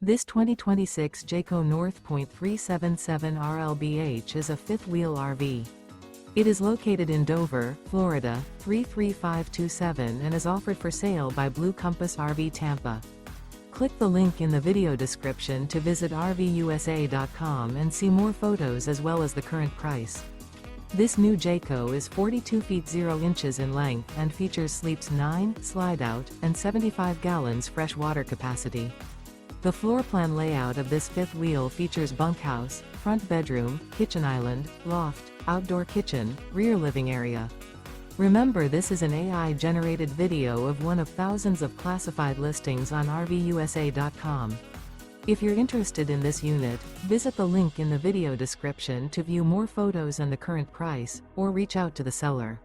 This 2026 Jayco North Point 377 RLBH is a fifth-wheel RV. It is located in Dover, Florida, 33527 and is offered for sale by Blue Compass RV Tampa. Click the link in the video description to visit RVUSA.com and see more photos as well as the current price. This new Jayco is 42 feet 0 inches in length and features sleeps 9, Slideout, and 75 gallons fresh water capacity. The floor plan layout of this fifth wheel features bunkhouse, front bedroom, kitchen island, loft, outdoor kitchen, rear living area. Remember, this is an AI-generated video of one of thousands of classified listings on RVUSA.com. If you're interested in this unit, visit the link in the video description to view more photos and the current price, or reach out to the seller.